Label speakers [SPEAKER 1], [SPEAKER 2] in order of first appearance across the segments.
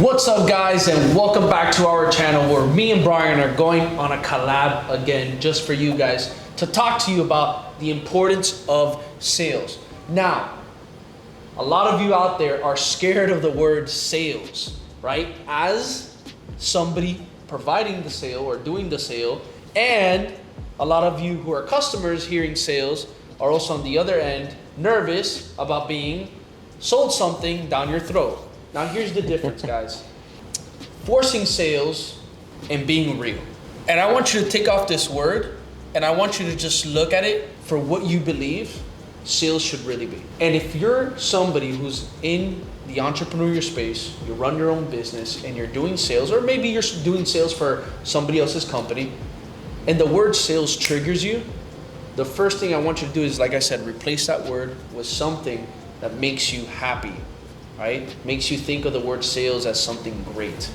[SPEAKER 1] What's up, guys, and welcome back to our channel where me and Bryan are going on a collab again just for you guys to talk to you about the importance of sales. Now, a lot of you out there are scared of the word sales, right? As somebody providing the sale or doing the sale, and a lot of you who are customers hearing sales are also on the other end nervous about being sold something down your throat. Now here's the difference, guys. Forcing sales and being real. And I want you to take off this word and I want you to just look at it for what you believe sales should really be. And if you're somebody who's in the entrepreneurial space, you run your own business and you're doing sales, or maybe you're doing sales for somebody else's company, and the word sales triggers you, the first thing I want you to do is, like I said, replace that word with something that makes you happy, right? Makes you think of the word sales as something great.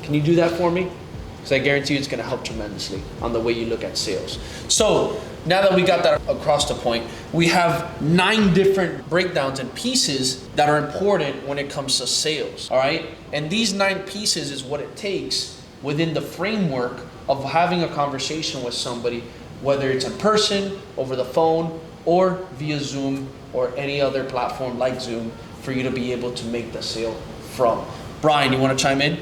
[SPEAKER 1] Can you do that for me? Because I guarantee you it's gonna help tremendously on the way you look at sales. So now that we got that across the point, we have 9 different breakdowns and pieces that are important when it comes to sales, all right? And these 9 pieces is what it takes within the framework of having a conversation with somebody, whether it's in person, over the phone, or via Zoom, or any other platform like Zoom, for you to be able to make the sale from. Bryan, you wanna chime in?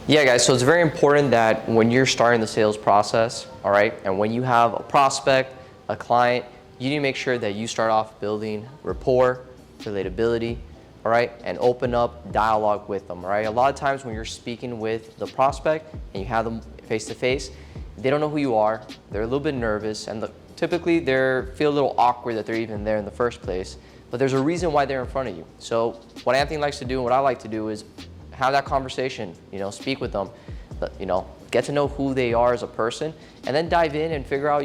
[SPEAKER 2] Yeah, guys, so it's very important that when you're starting the sales process, all right, and when you have a prospect, a client, you need to make sure that you start off building rapport, relatability, all right, and open up dialogue with them, all right? A lot of times when you're speaking with the prospect and you have them face to face, they don't know who you are, they're a little bit nervous, and typically they feel a little awkward that they're even there in the first place, but there's a reason why they're in front of you. So what Anthony likes to do and what I like to do is have that conversation, speak with them, get to know who they are as a person, and then dive in and figure out,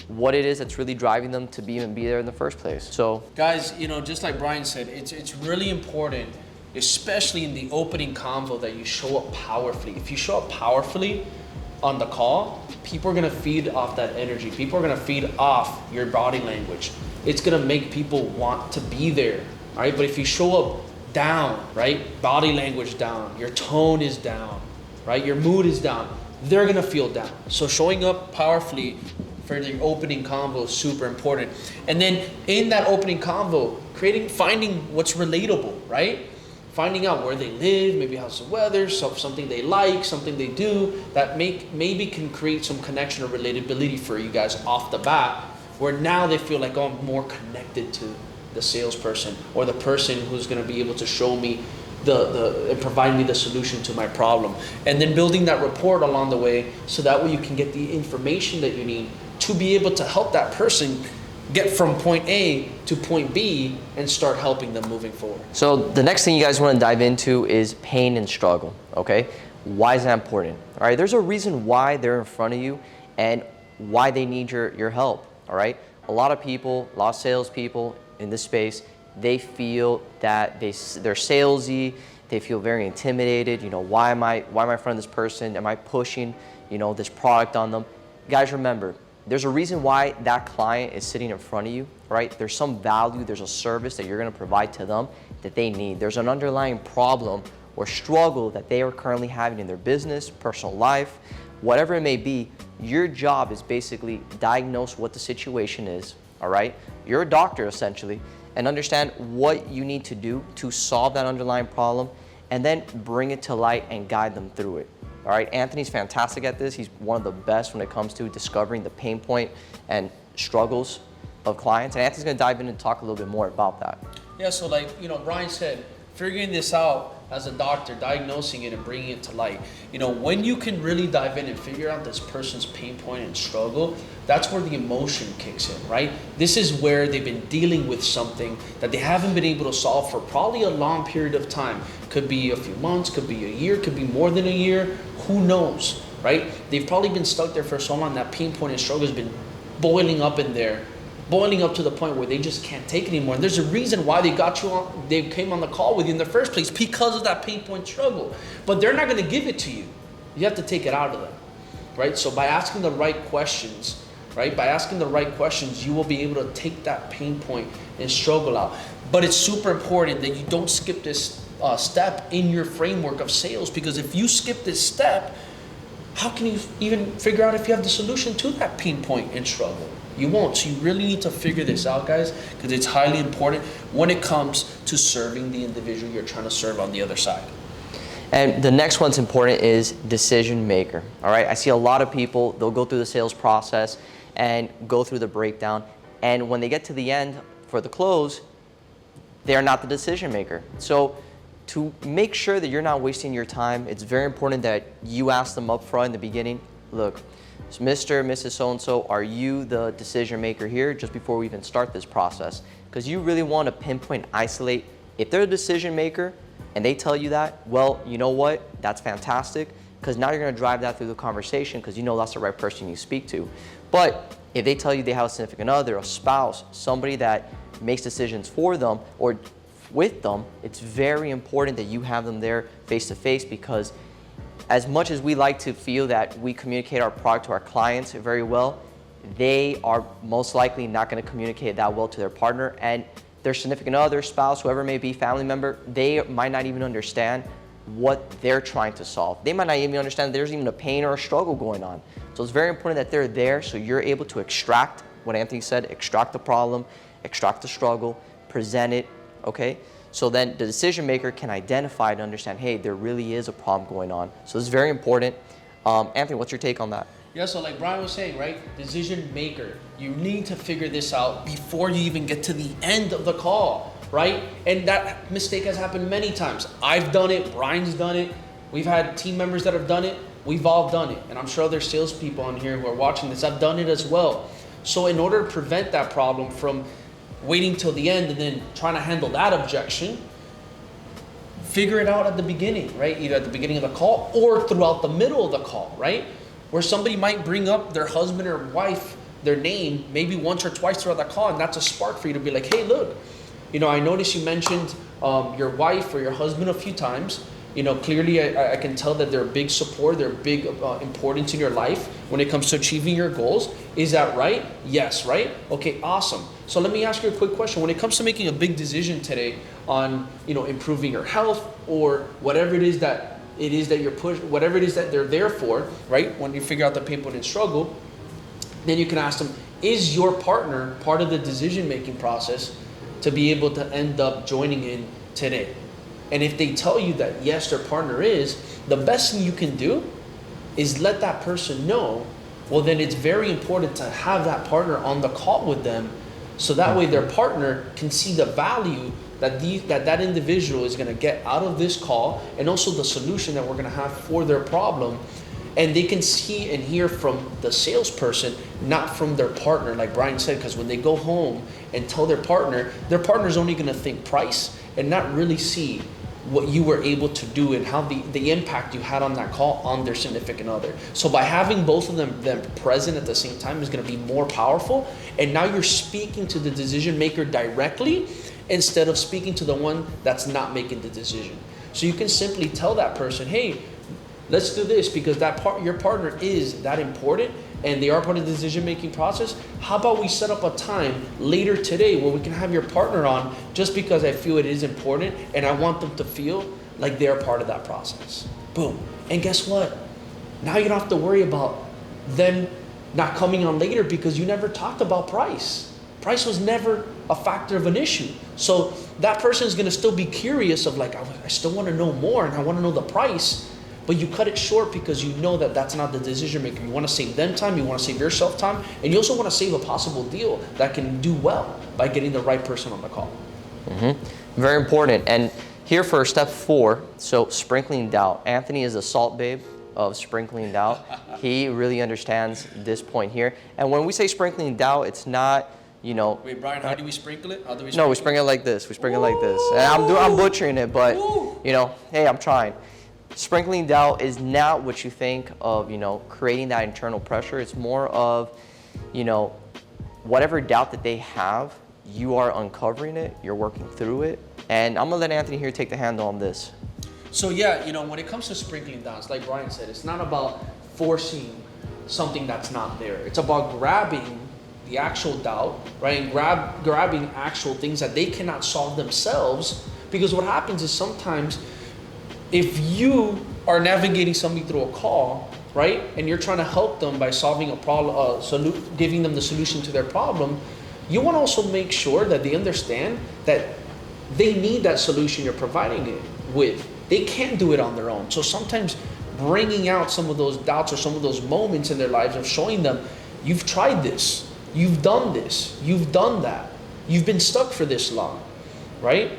[SPEAKER 2] what it is that's really driving them to even be there in the first place. So
[SPEAKER 1] guys, just like Bryan said, it's really important, especially in the opening convo, that you show up powerfully. If you show up powerfully on the call, people are gonna feed off that energy. People are gonna feed off your body language. It's gonna make people want to be there, all right? But if you show up down, right? Body language down, your tone is down, right? Your mood is down, they're gonna feel down. So showing up powerfully for the opening convo is super important. And then in that opening convo, finding what's relatable, right? Finding out where they live, maybe how's the weather, something they like, something they do that maybe can create some connection or relatability for you guys off the bat, where now they feel like, oh, I'm more connected to the salesperson or the person who's going to be able to show me and provide me the solution to my problem. And then building that rapport along the way, so that way you can get the information that you need to be able to help that person get from point A to point B and start helping them moving forward.
[SPEAKER 2] So the next thing you guys want to dive into is pain and struggle, okay? Why is that important? All right, there's a reason why they're in front of you and why they need your help, all right? A lot of salespeople in this space, they feel that they're salesy, they feel very intimidated. Why am I in front of this person? Am I pushing, this product on them? Guys, remember, there's a reason why that client is sitting in front of you, right? There's some value, there's a service that you're gonna provide to them that they need. There's an underlying problem or struggle that they are currently having in their business, personal life, whatever it may be. Your job is basically diagnose what the situation is, all right? You're a doctor essentially, and understand what you need to do to solve that underlying problem, and then bring it to light and guide them through it. All right, Anthony's fantastic at this. He's one of the best when it comes to discovering the pain point and struggles of clients. And Anthony's gonna dive in and talk a little bit more about that.
[SPEAKER 1] Yeah, so like, Bryan said, figuring this out as a doctor, diagnosing it and bringing it to light. When you can really dive in and figure out this person's pain point and struggle, that's where the emotion kicks in, right? This is where they've been dealing with something that they haven't been able to solve for probably a long period of time. Could be a few months, could be a year, could be more than a year, who knows, right? They've probably been stuck there for so long, that pain point and struggle has been boiling up in there, boiling up to the point where they just can't take it anymore. And there's a reason why they came on the call with you in the first place, because of that pain point struggle. But they're not gonna give it to you. You have to take it out of them, right? So by asking the right questions, right? By asking the right questions, you will be able to take that pain point and struggle out. But it's super important that you don't skip this step in your framework of sales, because if you skip this step, how can you even figure out if you have the solution to that pain point and struggle? You won't. So you really need to figure this out, guys, because it's highly important when it comes to serving the individual you're trying to serve on the other side.
[SPEAKER 2] And the next one's important is decision maker. All right, I see a lot of people, they'll go through the sales process and go through the breakdown, and when they get to the end for the close, they're not the decision maker. So to make sure that you're not wasting your time, it's very important that you ask them up front in the beginning, look, Mr. and Mrs. So-and-so, are you the decision maker here, just before we even start this process? Because you really want to pinpoint, isolate. If they're the decision maker and they tell you that, well, you know what? That's fantastic, because now you're going to drive that through the conversation, because you know that's the right person you speak to. But if they tell you they have a significant other, a spouse, somebody that makes decisions for them or with them, it's very important that you have them there face to face, because as much as we like to feel that we communicate our product to our clients very well, they are most likely not going to communicate that well to their partner, and their significant other, spouse, whoever it may be, family member, they might not even understand what they're trying to solve. They might not even understand there's even a pain or a struggle going on. So it's very important that they're there, so you're able to extract what Anthony said, extract the problem, extract the struggle, present it, okay? So then the decision maker can identify and understand, hey, there really is a problem going on. So this is very important. Anthony, what's your take on that?
[SPEAKER 1] Yeah, so like Bryan was saying, right? Decision maker. You need to figure this out before you even get to the end of the call, right? And that mistake has happened many times. I've done it, Bryan's done it. We've had team members that have done it. We've all done it. And I'm sure there's salespeople on here who are watching this. I've done it as well. So in order to prevent that problem from waiting till the end and then trying to handle that objection, figure it out at the beginning, right? Either at the beginning of the call or throughout the middle of the call, right? Where somebody might bring up their husband or wife, their name, maybe once or twice throughout the call, and that's a spark for you to be like, hey, look, I noticed you mentioned your wife or your husband a few times. Clearly I can tell that they're a big support, they're big importance in your life when it comes to achieving your goals. Is that right? Yes, right? Okay, awesome. So let me ask you a quick question. When it comes to making a big decision today on, improving your health or whatever it is that you're pushing, whatever it is that they're there for, right? When you figure out the pain point and struggle, then you can ask them, is your partner part of the decision-making process to be able to end up joining in today? And if they tell you that yes, their partner is, the best thing you can do is let that person know. Well, then it's very important to have that partner on the call with them, so that way their partner can see the value that individual is going to get out of this call, and also the solution that we're going to have for their problem. And they can see and hear from the salesperson, not from their partner, like Bryan said, because when they go home and tell their partner's only going to think price and not really see what you were able to do and how the impact you had on that call on their significant other. So by having both of them present at the same time is going to be more powerful. And now you're speaking to the decision maker directly instead of speaking to the one that's not making the decision. So you can simply tell that person, hey, let's do this because your partner is that important and they are part of the decision-making process. How about we set up a time later today where we can have your partner on, just because I feel it is important and I want them to feel like they're part of that process. Boom. And guess what? Now you don't have to worry about them not coming on later because you never talked about price. Price was never a factor of an issue. So that person is going to still be curious of like, I still want to know more and I want to know the price. But you cut it short because you know that that's not the decision maker. You want to save them time, you want to save yourself time, and you also want to save a possible deal that can do well by getting the right person on the call.
[SPEAKER 2] Mm-hmm. Very important. And here for step 4, so sprinkling doubt. Anthony is a salt babe of sprinkling doubt. He really understands this point here. And when we say sprinkling doubt, it's not,
[SPEAKER 1] Wait, Bryan, how do we sprinkle it?
[SPEAKER 2] No, we sprinkle it like this. We sprinkle it like this. And I'm butchering it, but, hey, I'm trying. Sprinkling doubt is not what you think of, creating that internal pressure. It's more of, whatever doubt that they have, you are uncovering it, you're working through it. And I'm gonna let Anthony here take the handle on this.
[SPEAKER 1] So yeah, when it comes to sprinkling doubts, like Bryan said, it's not about forcing something that's not there. It's about grabbing the actual doubt, right? And grabbing actual things that they cannot solve themselves, Because what happens is sometimes if you are navigating somebody through a call, right, and you're trying to help them by solving a problem, giving them the solution to their problem, you want to also make sure that they understand that they need that solution you're providing it with. They can't do it on their own. So sometimes bringing out some of those doubts or some of those moments in their lives of showing them, you've tried this, you've done this, you've done that, you've been stuck for this long, right?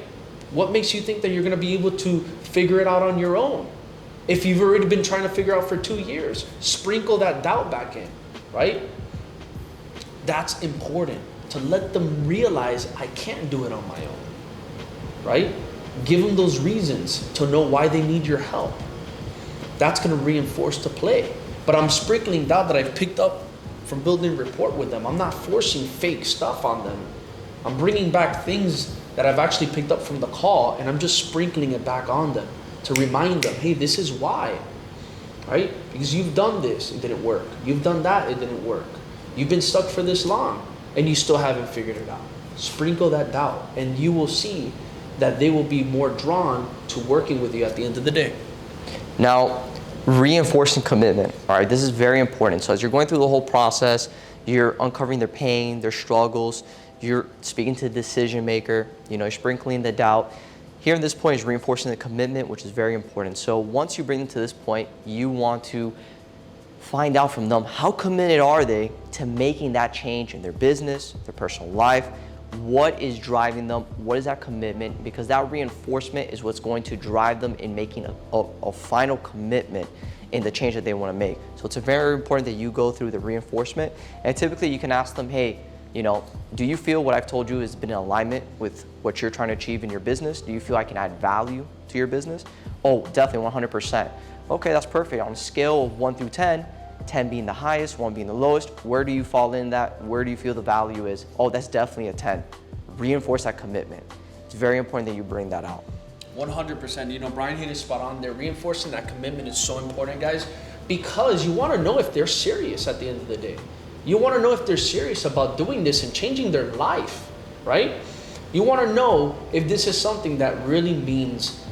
[SPEAKER 1] What makes you think that you're going to be able to figure it out on your own? If you've already been trying to figure out for 2 years, sprinkle that doubt back in, right? That's important, to let them realize I can't do it on my own, right? Give them those reasons to know why they need your help. That's going to reinforce the play. But I'm sprinkling doubt that I've picked up from building rapport with them. I'm not forcing fake stuff on them. I'm bringing back things that I've actually picked up from the call, and I'm just sprinkling it back on them to remind them, hey, this is why, right? Because you've done this, it didn't work. You've done that, it didn't work. You've been stuck for this long, and you still haven't figured it out. Sprinkle that doubt, and you will see that they will be more drawn to working with you at the end of the day.
[SPEAKER 2] Now, reinforcing commitment, all right? This is very important. So as you're going through the whole process, you're uncovering their pain, their struggles, you're speaking to the decision maker, you're sprinkling the doubt. Here at this point is reinforcing the commitment, which is very important. So once you bring them to this point, you want to find out from them, how committed are they to making that change in their business, their personal life? What is driving them? What is that commitment? Because that reinforcement is what's going to drive them in making a final commitment in the change that they want to make. So it's very important that you go through the reinforcement. And typically you can ask them, hey, do you feel what I've told you has been in alignment with what you're trying to achieve in your business? Do you feel I can add value to your business? Oh, definitely 100%. Okay, that's perfect. On a scale of 1 through 10, 10 being the highest, 1 being the lowest, where do you fall in that? Where do you feel the value is? Oh, that's definitely a 10. Reinforce that commitment. It's very important that you bring that out.
[SPEAKER 1] 100%. Bryan hit it spot on there. Reinforcing that commitment is so important, guys, because you want to know if they're serious at the end of the day. You want to know if they're serious about doing this and changing their life, right? You want to know if this is something that really means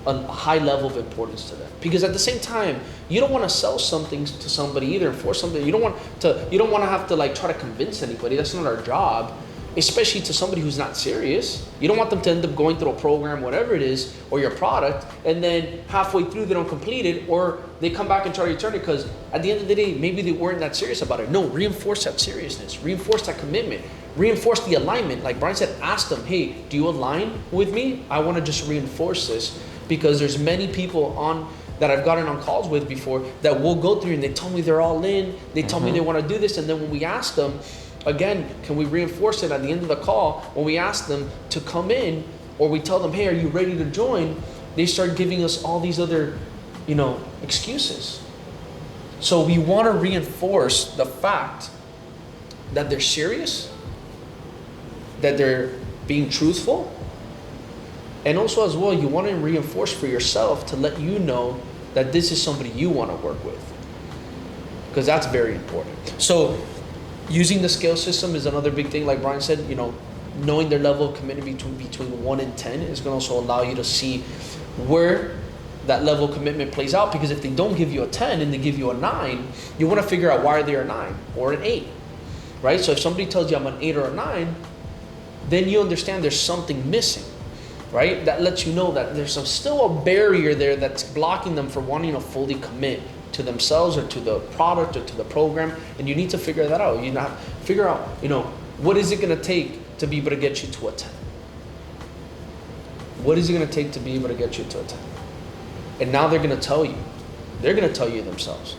[SPEAKER 1] a high level of importance to them. Because at the same time, you don't want to sell something to somebody either, and force something. You don't want to have to try to convince anybody. That's not our job, especially to somebody who's not serious. You don't want them to end up going through a program, whatever it is, or your product, and then halfway through they don't complete it, or they come back and try to return it because at the end of the day, maybe they weren't that serious about it. No, reinforce that seriousness, reinforce that commitment, reinforce the alignment. Like Bryan said, ask them, hey, do you align with me? I want to just reinforce this, because there's many people that I've gotten on calls with before that will go through and they tell me they're all in, they tell me they want to do this, and then when we ask them, again, can we reinforce it at the end of the call? When we ask them to come in, or we tell them, hey, are you ready to join? They start giving us all these other, excuses. So we want to reinforce the fact that they're serious, that they're being truthful, and also as well, you want to reinforce for yourself to let you know that this is somebody you want to work with, because that's very important. So using the scale system is another big thing. Like Bryan said, knowing their level of commitment between 1 and 10 is going to also allow you to see where that level of commitment plays out. Because if they don't give you a 10 and they give you a 9, you want to figure out why they're a 9 or an 8, right? So if somebody tells you I'm an 8 or a 9, then you understand there's something missing, right? That lets you know that there's still a barrier there that's blocking them from wanting to fully commit to themselves or to the product or to the program, and you need to figure that out. You have to figure out, what is it going to take to be able to get you to a 10? What is it going to take to be able to get you to a 10? And now they're going to tell you. They're going to tell you themselves.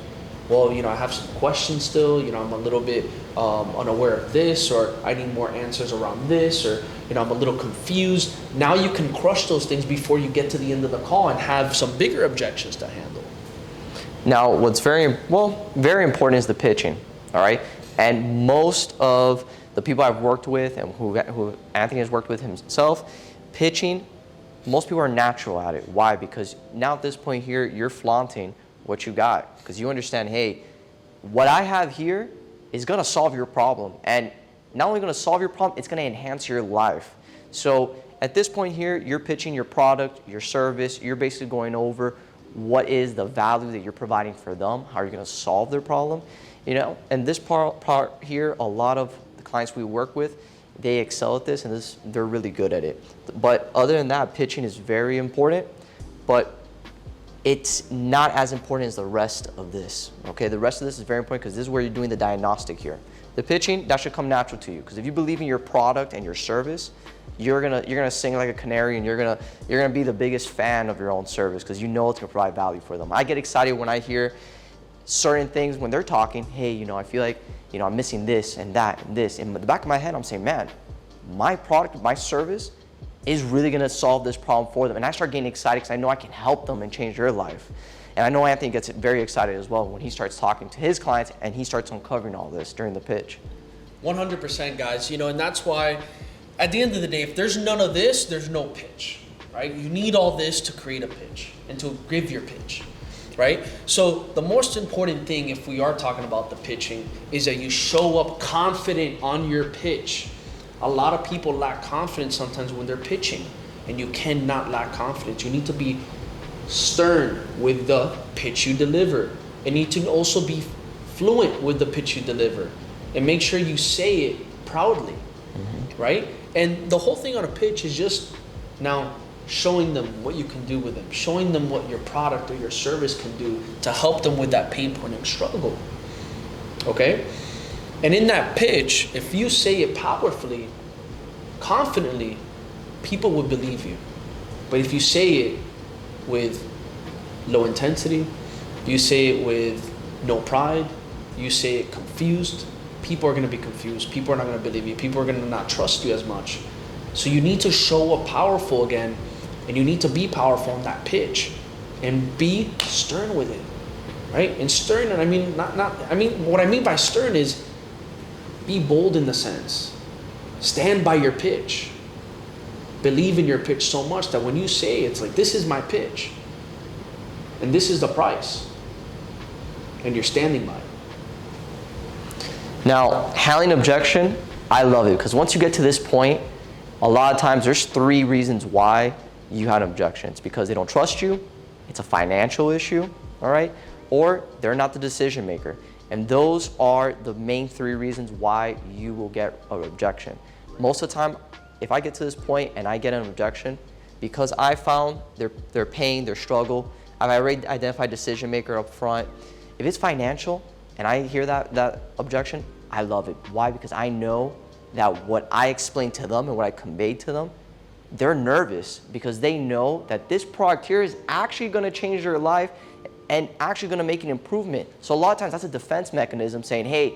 [SPEAKER 1] Well, I have some questions still. I'm a little bit unaware of this, or I need more answers around this, or I'm a little confused. Now you can crush those things before you get to the end of the call and have some bigger objections to handle.
[SPEAKER 2] Now, what's very important is the pitching, all right? And most of the people I've worked with and who Anthony has worked with himself, pitching, most people are natural at it. Why? Because now at this point here, you're flaunting what you got, because you understand, hey, what I have here is going to solve your problem. And not only going to solve your problem, it's going to enhance your life. So at this point here, you're pitching your product, your service, you're basically going over what is the value that you're providing for them, how are you going to solve their problem, you know? And this part here, a lot of the clients we work with, they excel at this, and they're really good at it. But other than that, pitching is very important, but it's not as important as the rest of this, okay? The rest of this is very important because this is where you're doing the diagnostic here. The pitching, that should come natural to you, because if you believe in your product and your service, you're gonna sing like a canary, and you're gonna be the biggest fan of your own service because you know it's gonna provide value for them. I get excited when I hear certain things when they're talking. Hey, you know, I feel like, you know, I'm missing this and that and this. In the back of my head, I'm saying, man, my product, my service is really gonna solve this problem for them. And I start getting excited because I know I can help them and change their life. And I know Anthony gets very excited as well when he starts talking to his clients and he starts uncovering all this during the pitch.
[SPEAKER 1] 100%, guys. You know, and that's why at the end of the day, if there's none of this, there's no pitch, right? You need all this to create a pitch and to give your pitch, right? So the most important thing, if we are talking about the pitching, is that you show up confident on your pitch. A lot of people lack confidence sometimes when they're pitching, and you cannot lack confidence. You need to be stern with the pitch you deliver. You need to also be fluent with the pitch you deliver, and make sure you say it proudly, right? And the whole thing on a pitch is just now showing them what you can do with them, showing them what your product or your service can do to help them with that pain point and struggle, okay? And in that pitch, if you say it powerfully, confidently, people will believe you. But if you say it with low intensity, you say it with no pride, you say it confused, people are going to be confused. People are not going to believe you. People are going to not trust you as much. So you need to show up powerful again, and you need to be powerful in that pitch, and be stern with it, right? And stern, and I mean what I mean by stern is be bold in the sense. Stand by your pitch. Believe in your pitch so much that when you say it's like, this is my pitch, and this is the price, and you're standing by it.
[SPEAKER 2] Now, handling objection, I love it because once you get to this point, a lot of times there's 3 reasons why you had an objection. It's because they don't trust you, it's a financial issue, all right, or they're not the decision maker. And those are the main 3 reasons why you will get an objection. Most of the time, if I get to this point and I get an objection, because I found their pain, their struggle, I've already identified decision maker up front. If it's financial and I hear that objection, I love it. Why? Because I know that what I explained to them and what I conveyed to them, they're nervous because they know that this product here is actually going to change their life and actually going to make an improvement. So a lot of times that's a defense mechanism saying, hey,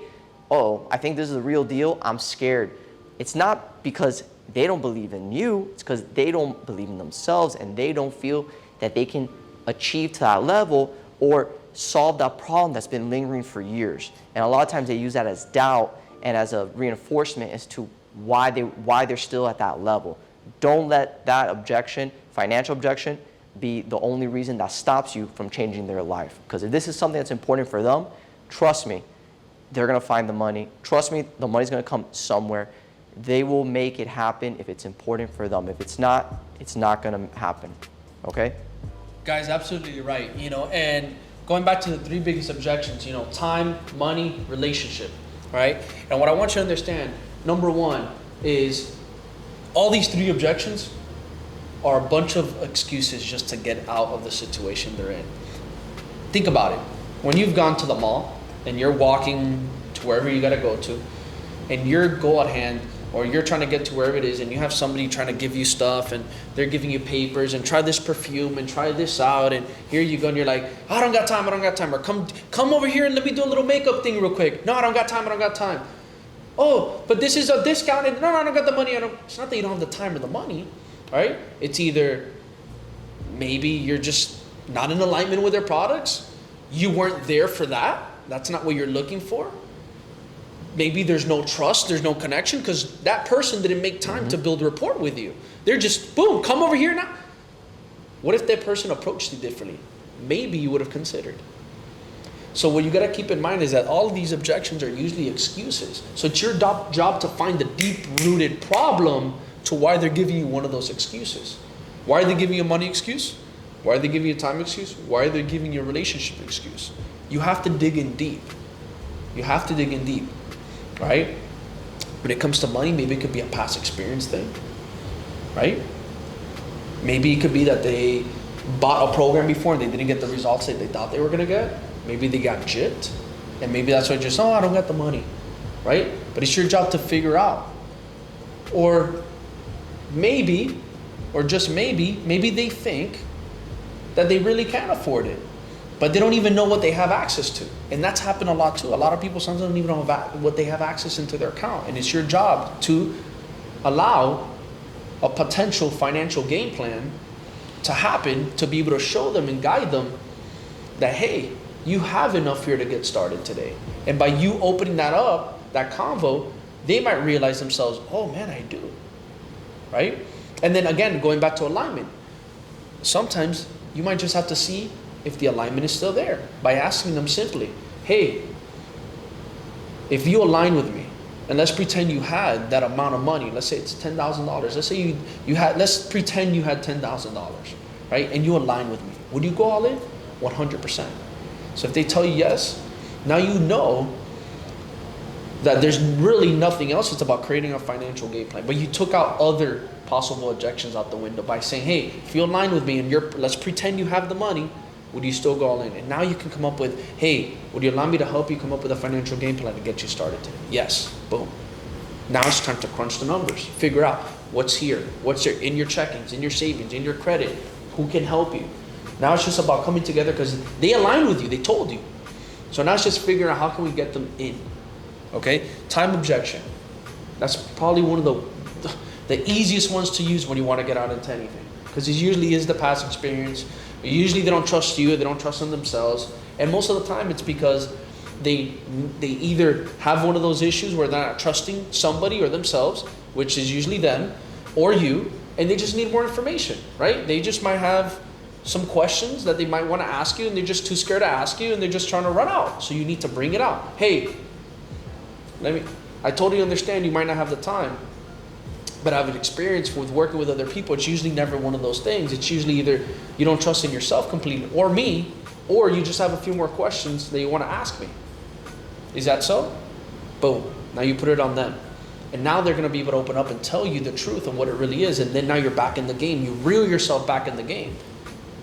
[SPEAKER 2] oh, I think this is the real deal, I'm scared. It's not because they don't believe in you, it's because they don't believe in themselves and they don't feel that they can achieve to that level or solve that problem that's been lingering for years. And a lot of times they use that as doubt and as a reinforcement as to why they're still at that level. Don't let that objection, financial objection, be the only reason that stops you from changing their life. Because if this is something that's important for them, trust me, they're gonna find the money. Trust me, the money's gonna come somewhere. They will make it happen if it's important for them. If it's not gonna happen, okay?
[SPEAKER 1] Guys, absolutely right, you know, and going back to the 3 biggest objections, you know, time, money, relationship, right? And what I want you to understand, number 1 is all these 3 objections are a bunch of excuses just to get out of the situation they're in. Think about it. When you've gone to the mall and you're walking to wherever you gotta go to, and your goal at hand, or you're trying to get to wherever it is, and you have somebody trying to give you stuff, and they're giving you papers, and try this perfume, and try this out, and here you go, and you're like, I don't got time, or come over here and let me do a little makeup thing real quick. No, I don't got time. Oh, but this is a discount, and no, I don't got the money. It's not that you don't have the time or the money, right? It's either maybe you're just not in alignment with their products. You weren't there for that. That's not what you're looking for. Maybe there's no trust, there's no connection because that person didn't make time to build rapport with you. They're just, boom, come over here now. What if that person approached you differently? Maybe you would have considered. So what you got to keep in mind is that all of these objections are usually excuses. So it's your job to find the deep-rooted problem to why they're giving you one of those excuses. Why are they giving you a money excuse? Why are they giving you a time excuse? Why are they giving you a relationship excuse? You have to dig in deep. You have to dig in deep, right? When it comes to money, maybe it could be a past experience thing, right? Maybe it could be that they bought a program before and they didn't get the results that they thought they were gonna get. Maybe they got gypped, and maybe that's why just, oh, I don't got the money, right? But it's your job to figure out. Or maybe, or just maybe they think that they really can't afford it, but they don't even know what they have access to. And that's happened a lot too. A lot of people sometimes don't even know what they have access into their account. And it's your job to allow a potential financial game plan to happen, to be able to show them and guide them that, hey, you have enough here to get started today. And by you opening that up, that convo, they might realize themselves, oh man, I do, right? And then again, going back to alignment, sometimes you might just have to see if the alignment is still there by asking them simply, hey, if you align with me, and let's pretend you had that amount of money, let's say it's $10,000. Let's say let's pretend you had $10,000, right? And you align with me. Would you go all in? 100%. So if they tell you yes, now you know that there's really nothing else. It's about creating a financial game plan. But you took out other possible objections out the window by saying, hey, if you align with me and let's pretend you have the money, would you still go all in? And now you can come up with, hey, would you allow me to help you come up with a financial game plan to get you started today? Yes, boom. Now it's time to crunch the numbers. Figure out what's here, what's there in your checkings, in your savings, in your credit, who can help you. Now it's just about coming together because they align with you, they told you. So now it's just figuring out how can we get them in, okay? Time objection. That's probably one of the easiest ones to use when you want to get out into anything, because it usually is the past experience. Usually they don't trust you, they don't trust in themselves, and most of the time it's because they either have one of those issues where they're not trusting somebody or themselves, which is usually them or you, and they just need more information, right? They just might have some questions that they might want to ask you and they're just too scared to ask you and they're just trying to run out. So you need to bring it out. Hey, I totally understand you might not have the time, but I have an experience with working with other people. It's usually never one of those things. It's usually either you don't trust in yourself completely or me, or you just have a few more questions that you want to ask me. Is that so? Boom. Now you put it on them. And now they're going to be able to open up and tell you the truth of what it really is. And then now you're back in the game. You reel yourself back in the game.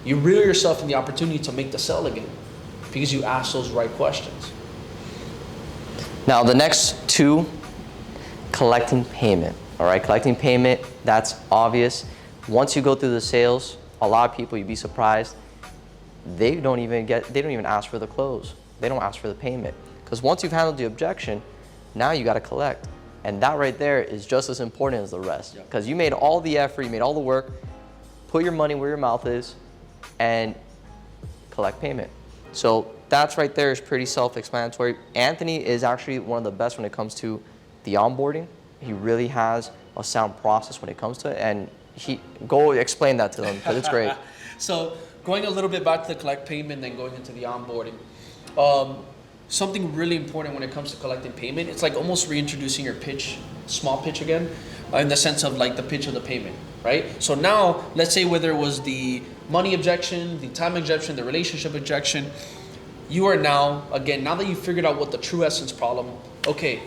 [SPEAKER 1] You reel yourself in the opportunity to make the sell again because you ask those right questions.
[SPEAKER 2] Now the next two, collecting payment. All right, collecting payment, that's obvious. Once you go through the sales, a lot of people, you'd be surprised, they don't even ask for the close. They don't ask for the payment. Because once you've handled the objection, now you got to collect. And that right there is just as important as the rest. Because you made all the effort, you made all the work, put your money where your mouth is, and collect payment. So that's right there is pretty self-explanatory. Anthony is actually one of the best when it comes to the onboarding. He really has a sound process when it comes to it, and go explain that to them because it's great.
[SPEAKER 1] So going a little bit back to the collect payment, then going into the onboarding. Something really important when it comes to collecting payment, it's like almost reintroducing your pitch, small pitch again, in the sense of like the pitch of the payment, right? So now, let's say whether it was the money objection, the time objection, the relationship objection, you are now, again, now that you've figured out what the true essence problem, okay,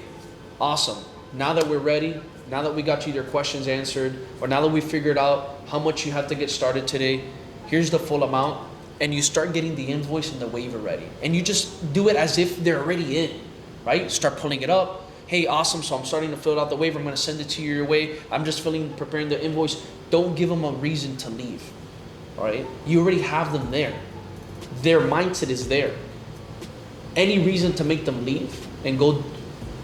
[SPEAKER 1] awesome. Now that we're ready, now that we got you your questions answered, or now that we figured out how much you have to get started today, here's the full amount, and you start getting the invoice and the waiver ready. And you just do it as if they're already in, right? Start pulling it up. Hey, awesome, so I'm starting to fill out the waiver. I'm gonna send it to you your way. I'm just preparing the invoice. Don't give them a reason to leave, all right? You already have them there. Their mindset is there. Any reason to make them leave and go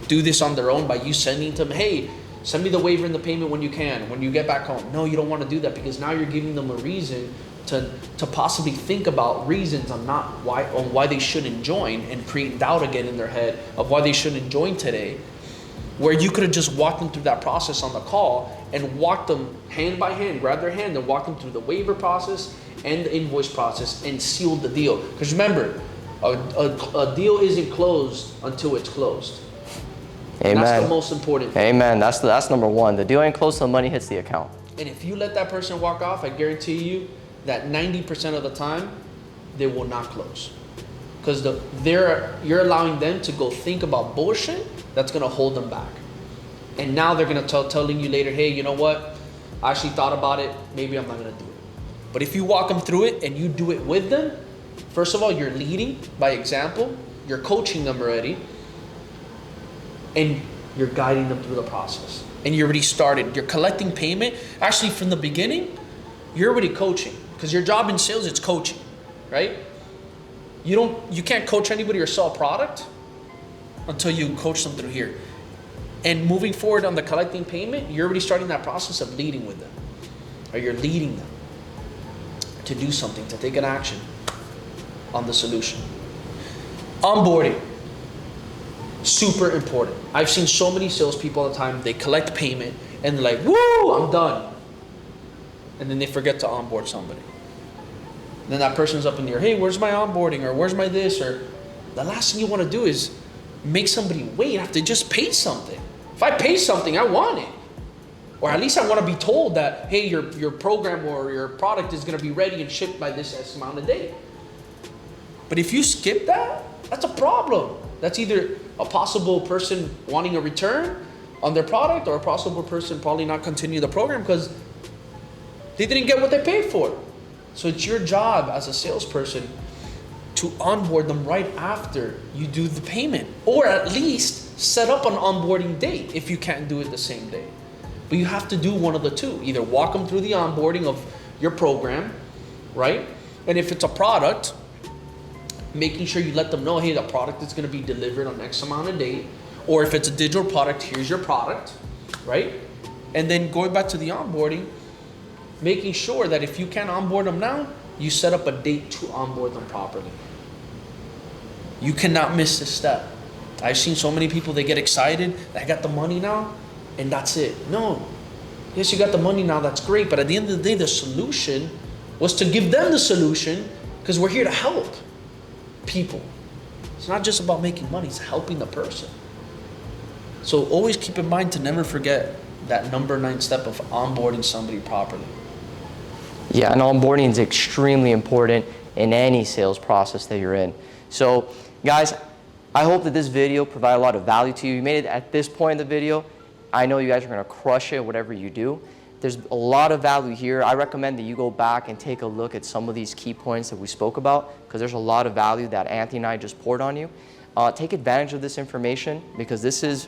[SPEAKER 1] do this on their own by you sending to them, hey, send me the waiver and the payment when you can, when you get back home. No, you don't want to do that because now you're giving them a reason to possibly think about reasons on why they shouldn't join and create doubt again in their head of why they shouldn't join today, where you could have just walked them through that process on the call and walked them hand by hand, grab their hand and walk them through the waiver process and the invoice process and sealed the deal. Because remember, a deal isn't closed until it's closed. And that's the
[SPEAKER 2] Amen.
[SPEAKER 1] most important thing.
[SPEAKER 2] Amen. That's number one. The deal ain't close till the money hits the account.
[SPEAKER 1] And if you let that person walk off, I guarantee you that 90% of the time, they will not close. Because you're allowing them to go think about bullshit that's gonna hold them back. And now they're gonna telling you later, hey, you know what? I actually thought about it, maybe I'm not gonna do it. But if you walk them through it and you do it with them, first of all, you're leading by example, you're coaching them already, and you're guiding them through the process. And you already started, you're collecting payment. Actually, from the beginning, you're already coaching. Because your job in sales, it's coaching, right? You can't coach anybody or sell a product until you coach them through here. And moving forward on the collecting payment, you're already starting that process of leading with them. Or you're leading them to do something, to take an action on the solution. Onboarding, super important. I've seen so many salespeople all the time, they collect payment and they're like, woo, I'm done. And then they forget to onboard somebody. And then that person's up in the air, hey, where's my onboarding? Or where's my this? Or the last thing you want to do is make somebody wait after just pay something. If I pay something, I want it. Or at least I want to be told that, hey, your program or your product is going to be ready and shipped by this amount of day. But if you skip that, that's a problem. That's either a possible person wanting a return on their product or a possible person probably not continue the program because they didn't get what they paid for. So it's your job as a salesperson to onboard them right after you do the payment, or at least set up an onboarding date if you can't do it the same day. But you have to do one of the two. Either walk them through the onboarding of your program, right? And if it's a product, making sure you let them know, hey, the product is going to be delivered on X amount of date. Or if it's a digital product, here's your product, right? And then going back to the onboarding, making sure that if you can't onboard them now, you set up a date to onboard them properly. You cannot miss this step. I've seen so many people, they get excited, I got the money now, and that's it. No. Yes, you got the money now, that's great, but at the end of the day, the solution was to give them the solution because we're here to help people. It's not just about making money, it's helping the person. So always keep in mind to never forget that number 9 step of onboarding somebody properly.
[SPEAKER 2] Yeah, and onboarding is extremely important in any sales process that you're in. So guys, I hope that this video provided a lot of value to you. You made it at this point in the video. I know you guys are gonna crush it, whatever you do. There's a lot of value here. I recommend that you go back and take a look at some of these key points that we spoke about, because there's a lot of value that Anthony and I just poured on you. Take advantage of this information because this is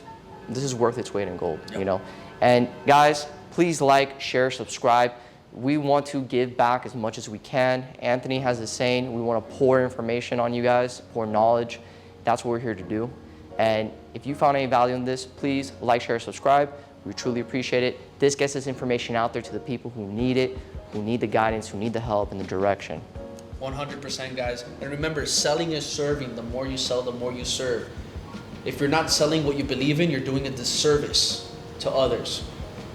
[SPEAKER 2] worth its weight in gold, you know. And guys, please like, share, subscribe. We want to give back as much as we can. Anthony has a saying, we want to pour information on you guys, pour knowledge. That's what we're here to do. And if you found any value in this, please like, share, subscribe. We truly appreciate it. This gets this information out there to the people who need it, who need the guidance, who need the help and the direction.
[SPEAKER 1] 100%, guys. And remember, selling is serving. The more you sell, the more you serve. If you're not selling what you believe in, you're doing a disservice to others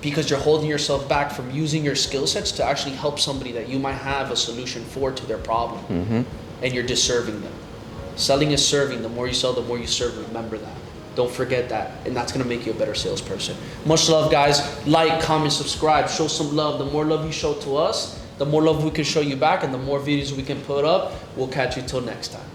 [SPEAKER 1] because you're holding yourself back from using your skill sets to actually help somebody that you might have a solution for to their problem. And you're disserving them. Selling is serving. The more you sell, the more you serve. Remember that. Don't forget that. And that's going to make you a better salesperson. Much love, guys. Like, comment, subscribe. Show some love. The more love you show to us, the more love we can show you back, and the more videos we can put up. We'll catch you till next time.